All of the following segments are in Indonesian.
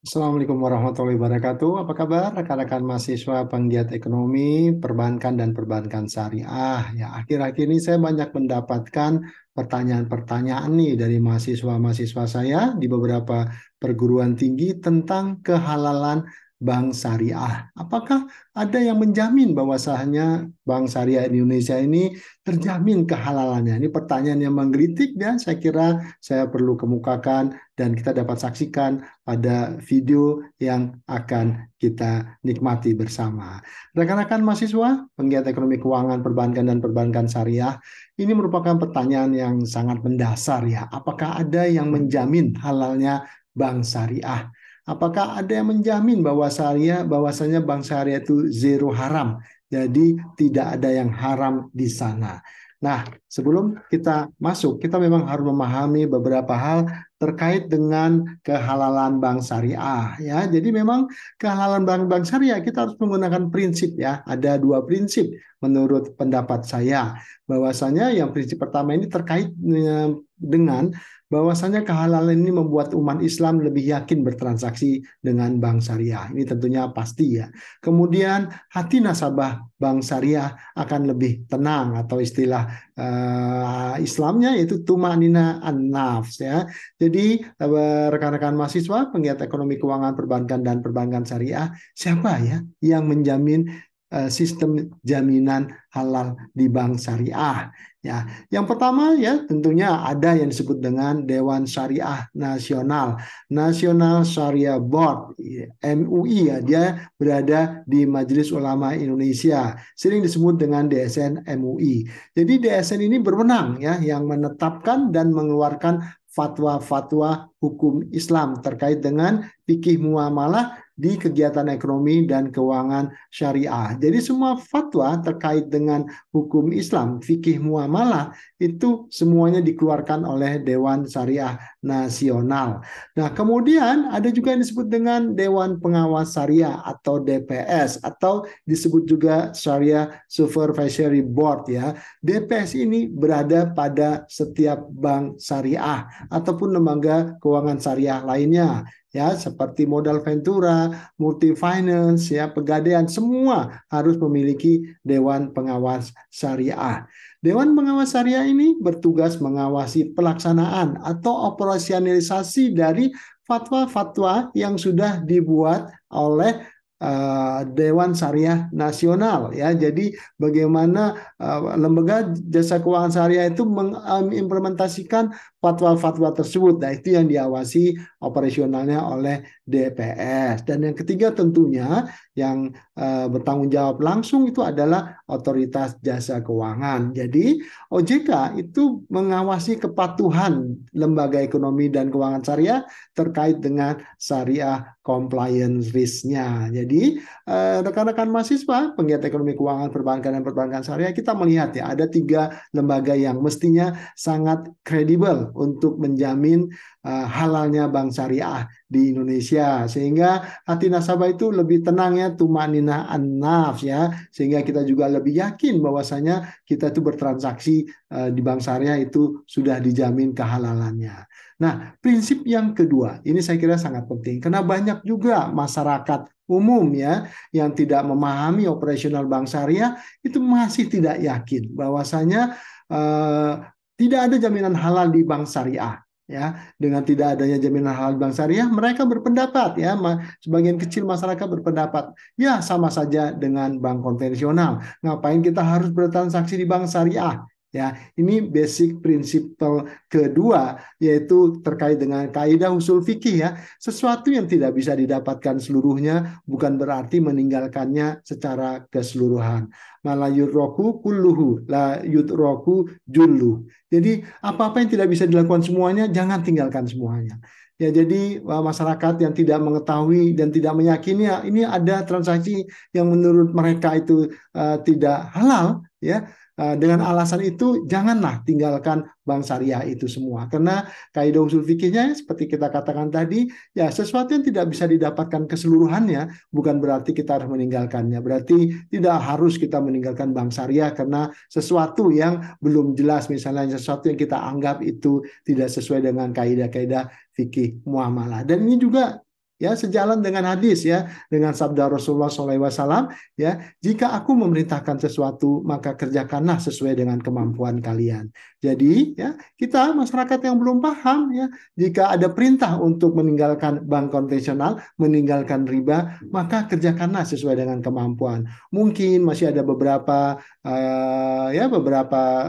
Assalamualaikum warahmatullahi wabarakatuh. Apa kabar rekan-rekan mahasiswa penggiat ekonomi, perbankan dan perbankan syariah? Ya, akhir-akhir ini saya banyak mendapatkan pertanyaan-pertanyaan nih dari mahasiswa-mahasiswa saya di beberapa perguruan tinggi tentang kehalalan bank syariah. Apakah ada yang menjamin bahwasanya bank syariah di Indonesia ini terjamin kehalalannya? Ini pertanyaan yang menggelitik dan saya kira saya perlu kemukakan dan kita dapat saksikan pada video yang akan kita nikmati bersama. Rekan-rekan mahasiswa, penggiat ekonomi keuangan, perbankan, dan perbankan syariah, ini merupakan pertanyaan yang sangat mendasar ya. Apakah ada yang menjamin halalnya bank syariah? Apakah ada yang menjamin bahwasanya bank syariah itu zero haram? Jadi tidak ada yang haram di sana. Nah, sebelum kita masuk, kita memang harus memahami beberapa hal terkait dengan kehalalan bank syariah ya. Jadi memang kehalalan bank-bank syariah kita harus menggunakan prinsip ya. Ada dua prinsip menurut pendapat saya. Bahwasanya yang prinsip pertama ini terkait dengan bahwasanya kehalalan ini membuat umat Islam lebih yakin bertransaksi dengan bank syariah. Ini tentunya pasti ya. Kemudian hati nasabah bank syariah akan lebih tenang atau istilah Islamnya yaitu tumanina an-nafs ya. Jadi rekan-rekan mahasiswa, penggiat ekonomi keuangan perbankan dan perbankan syariah, siapa ya yang menjamin sistem jaminan halal di bank syariah? Ya, yang pertama ya tentunya ada yang disebut dengan Dewan Syariah Nasional, National Sharia Board, MUI ya, dia berada di Majelis Ulama Indonesia, sering disebut dengan DSN MUI. Jadi DSN ini berwenang ya yang menetapkan dan mengeluarkan fatwa-fatwa hukum Islam terkait dengan fikih muamalah di kegiatan ekonomi dan keuangan syariah. Jadi semua fatwa terkait dengan hukum Islam, fikih muamalah itu semuanya dikeluarkan oleh Dewan Syariah Nasional. Nah, kemudian ada juga yang disebut dengan Dewan Pengawas Syariah atau DPS atau disebut juga Syariah Supervisory Board ya. DPS ini berada pada setiap bank syariah ataupun lembaga keuangan syariah lainnya ya seperti modal ventura, multi finance ya, pegadaian semua harus memiliki dewan pengawas syariah. Dewan pengawas syariah ini bertugas mengawasi pelaksanaan atau operasionalisasi dari fatwa-fatwa yang sudah dibuat oleh Dewan Syariah Nasional ya. Jadi bagaimana lembaga jasa keuangan syariah itu mengimplementasikan fatwa-fatwa tersebut. Nah, itu yang diawasi operasionalnya oleh DPS. Dan yang ketiga tentunya yang bertanggung jawab langsung itu adalah Otoritas Jasa Keuangan. Jadi OJK itu mengawasi kepatuhan lembaga ekonomi dan keuangan syariah terkait dengan syariah compliance risk-nya. Jadi rekan-rekan mahasiswa, penggiat ekonomi keuangan perbankan dan perbankan syariah, kita melihat ya ada tiga lembaga yang mestinya sangat kredibel untuk menjamin halalnya bank syariah di Indonesia sehingga hati nasabah itu lebih tenang ya, tumanina an-nafs ya, sehingga kita juga lebih yakin bahwasanya kita itu bertransaksi di bank syariah itu sudah dijamin kehalalannya. Nah, prinsip yang kedua, ini saya kira sangat penting karena banyak juga masyarakat umum ya yang tidak memahami operasional bank syariah itu masih tidak yakin bahwasanya tidak ada jaminan halal di bank syariah ya. Dengan tidak adanya jaminan halal di bank syariah mereka berpendapat ya, sebagian kecil masyarakat berpendapat ya sama saja dengan bank konvensional, ngapain kita harus bertransaksi di bank syariah ya. Ini basic prinsip kedua yaitu terkait dengan kaidah usul fikih ya. Sesuatu yang tidak bisa didapatkan seluruhnya bukan berarti meninggalkannya secara keseluruhan. Mala yudroku kulluhu la yudroku jullu. Jadi apa-apa yang tidak bisa dilakukan semuanya jangan tinggalkan semuanya. Ya, jadi masyarakat yang tidak mengetahui dan tidak meyakini ya, ini ada transaksi yang menurut mereka itu tidak halal ya. Dengan alasan itu janganlah tinggalkan bank syariah itu semua karena kaidah usul fikihnya seperti kita katakan tadi ya, sesuatu yang tidak bisa didapatkan keseluruhannya bukan berarti kita harus meninggalkannya. Berarti tidak harus kita meninggalkan bank syariah karena sesuatu yang belum jelas, misalnya sesuatu yang kita anggap itu tidak sesuai dengan kaidah-kaidah fikih muamalah. Dan ini juga ya, sejalan dengan hadis ya, dengan sabda Rasulullah SAW ya, jika aku memerintahkan sesuatu maka kerjakanlah sesuai dengan kemampuan kalian. Jadi ya, kita masyarakat yang belum paham ya, jika ada perintah untuk meninggalkan bank konvensional, meninggalkan riba, maka kerjakanlah sesuai dengan kemampuan. Mungkin masih ada beberapa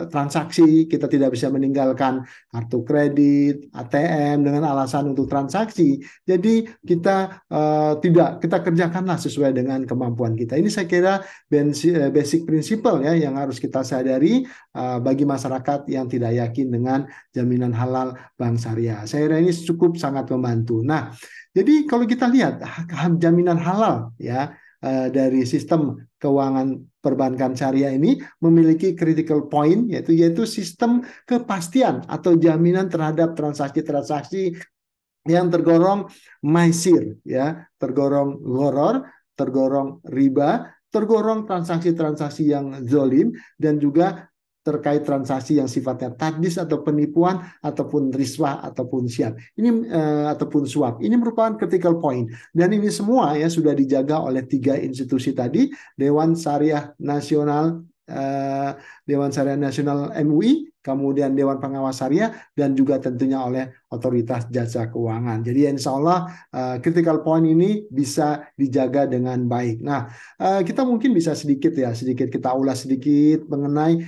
transaksi kita tidak bisa meninggalkan kartu kredit, ATM dengan alasan untuk transaksi. Jadi kita kerjakanlah sesuai dengan kemampuan kita. Ini saya kira basic principle ya yang harus kita sadari bagi masyarakat yang tidak yakin dengan jaminan halal bank syariah. Saya kira ini cukup sangat membantu. Nah, jadi kalau kita lihat jaminan halal ya dari sistem keuangan perbankan syariah ini memiliki critical point yaitu sistem kepastian atau jaminan terhadap transaksi-transaksi yang tergolong maisir ya, tergolong gharar, tergolong riba, tergolong transaksi-transaksi yang zolim, dan juga terkait transaksi yang sifatnya tadlis atau penipuan ataupun riswah ataupun siap. Ini ataupun suap. Ini merupakan critical point dan ini semua ya sudah dijaga oleh 3 institusi tadi, Dewan Syariah Nasional MUI, kemudian Dewan Pengawas Syariah, dan juga tentunya oleh Otoritas Jasa Keuangan. Jadi insya Allah critical point ini bisa dijaga dengan baik. Nah, kita mungkin bisa sedikit kita ulas sedikit mengenai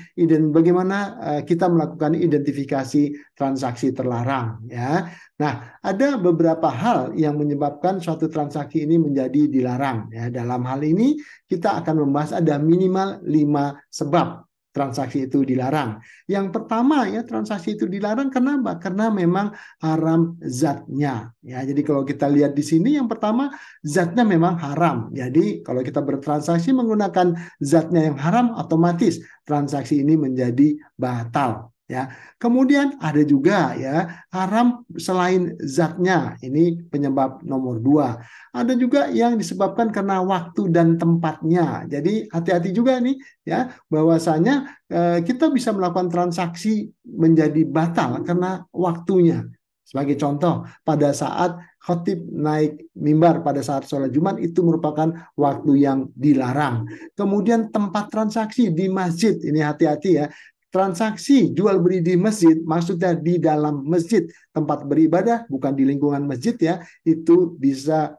bagaimana kita melakukan identifikasi transaksi terlarang ya. Nah, ada beberapa hal yang menyebabkan suatu transaksi ini menjadi dilarang ya. Dalam hal ini kita akan membahas ada minimal 5 sebab transaksi itu dilarang. Yang pertama ya, transaksi itu dilarang kenapa? Karena memang haram zatnya ya. Jadi kalau kita lihat di sini yang pertama zatnya memang haram. Jadi kalau kita bertransaksi menggunakan zatnya yang haram, otomatis transaksi ini menjadi batal. Ya, kemudian ada juga ya haram selain zatnya, ini penyebab nomor 2. Ada juga yang disebabkan karena waktu dan tempatnya. Jadi hati-hati juga nih ya, bahwasanya kita bisa melakukan transaksi menjadi batal karena waktunya. Sebagai contoh, pada saat khotib naik mimbar pada saat sholat Jumat itu merupakan waktu yang dilarang. Kemudian tempat transaksi di masjid, ini hati-hati ya. Transaksi jual beli di masjid, maksudnya di dalam masjid, tempat beribadah, bukan di lingkungan masjid ya, itu bisa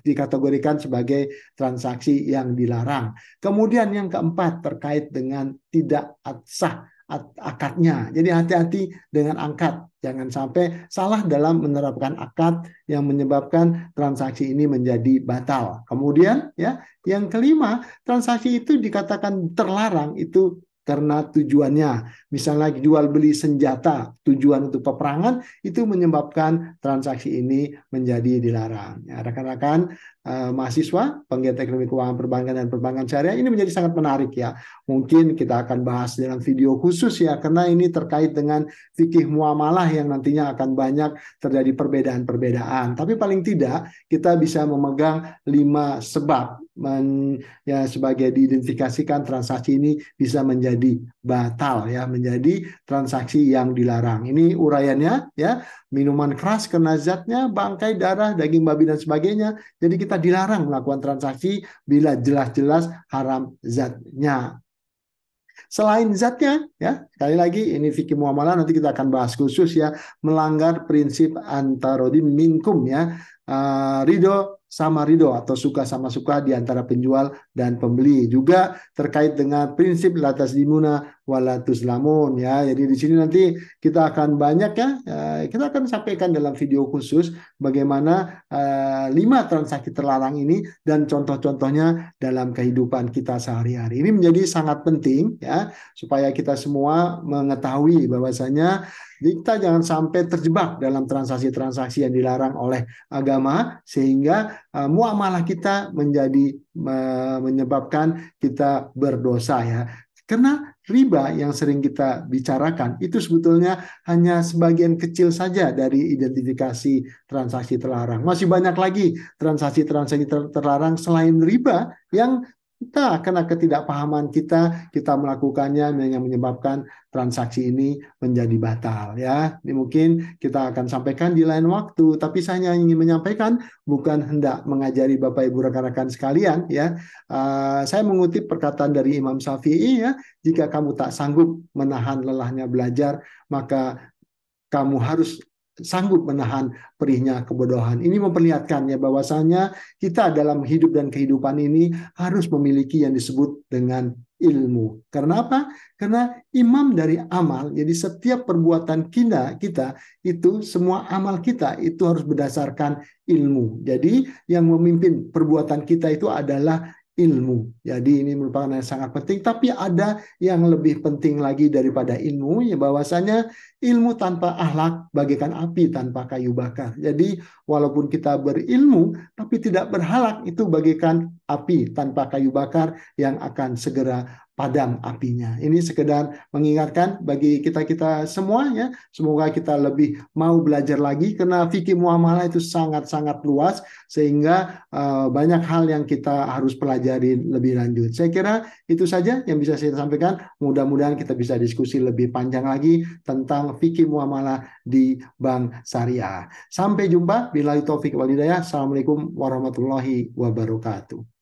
dikategorikan sebagai transaksi yang dilarang. Kemudian yang keempat terkait dengan tidak sah akadnya. Jadi hati-hati dengan akad. Jangan sampai salah dalam menerapkan akad yang menyebabkan transaksi ini menjadi batal. Kemudian ya, yang kelima, transaksi itu dikatakan terlarang itu karena tujuannya, misalnya jual beli senjata, tujuan untuk peperangan, itu menyebabkan transaksi ini menjadi dilarang. Ya, rekan-rekan mahasiswa, penggiat ekonomi keuangan perbankan dan perbankan syariah, ini menjadi sangat menarik ya. Mungkin kita akan bahas dalam video khusus ya, karena ini terkait dengan fikih muamalah yang nantinya akan banyak terjadi perbedaan-perbedaan. Tapi paling tidak kita bisa memegang 5 sebab ya sebagai diidentifikasikan transaksi ini bisa menjadi batal ya, menjadi transaksi yang dilarang. Ini uraiannya ya, minuman keras kena zatnya, bangkai, darah, daging babi dan sebagainya. Jadi kita dilarang melakukan transaksi bila jelas-jelas haram zatnya. Selain zatnya, ya sekali lagi ini fikih muamalah, nanti kita akan bahas khusus ya, melanggar prinsip antarodim minkum ya, ridho sama ridho atau suka sama suka di antara penjual dan pembeli. Juga terkait dengan prinsip la taslimuna wala tuslamun ya. Jadi di sini nanti kita akan banyak ya, kita akan sampaikan dalam video khusus bagaimana 5 transaksi terlarang ini dan contoh-contohnya dalam kehidupan kita sehari-hari. Ini menjadi sangat penting ya, supaya kita semua mengetahui bahwasanya kita jangan sampai terjebak dalam transaksi-transaksi yang dilarang oleh agama sehingga muamalah kita menjadi menyebabkan kita berdosa ya. Karena riba yang sering kita bicarakan itu sebetulnya hanya sebagian kecil saja dari identifikasi transaksi terlarang. Masih banyak lagi transaksi-transaksi terlarang selain riba yang Kita karena ketidakpahaman kita melakukannya yang menyebabkan transaksi ini menjadi batal ya. Ini mungkin kita akan sampaikan di lain waktu, tapi saya hanya ingin menyampaikan bukan hendak mengajari Bapak Ibu rekan-rekan sekalian ya. Saya mengutip perkataan dari Imam Syafi'i ya, jika kamu tak sanggup menahan lelahnya belajar, maka kamu harus sanggup menahan perihnya kebodohan. Ini memperlihatkan ya bahwasanya kita dalam hidup dan kehidupan ini harus memiliki yang disebut dengan ilmu. Karena apa? Karena imam dari amal. Jadi setiap perbuatan kita itu semua amal kita itu harus berdasarkan ilmu. Jadi yang memimpin perbuatan kita itu adalah ilmu. Jadi ini merupakan yang sangat penting. Tapi ada yang lebih penting lagi daripada ilmu, ya bahwasanya ilmu tanpa akhlak bagaikan api tanpa kayu bakar. Jadi walaupun kita berilmu tapi tidak berakhlak, itu bagaikan api tanpa kayu bakar yang akan segera padam apinya. Ini sekedar mengingatkan bagi kita-kita semua ya. Semoga kita lebih mau belajar lagi karena fikih muamalah itu sangat-sangat luas sehingga banyak hal yang kita harus pelajari lebih lanjut. Saya kira itu saja yang bisa saya sampaikan. Mudah-mudahan kita bisa diskusi lebih panjang lagi tentang fikih muamalah di Bank Syariah. Sampai jumpa. Billahi taufik wal hidayah. Assalamualaikum warahmatullahi wabarakatuh.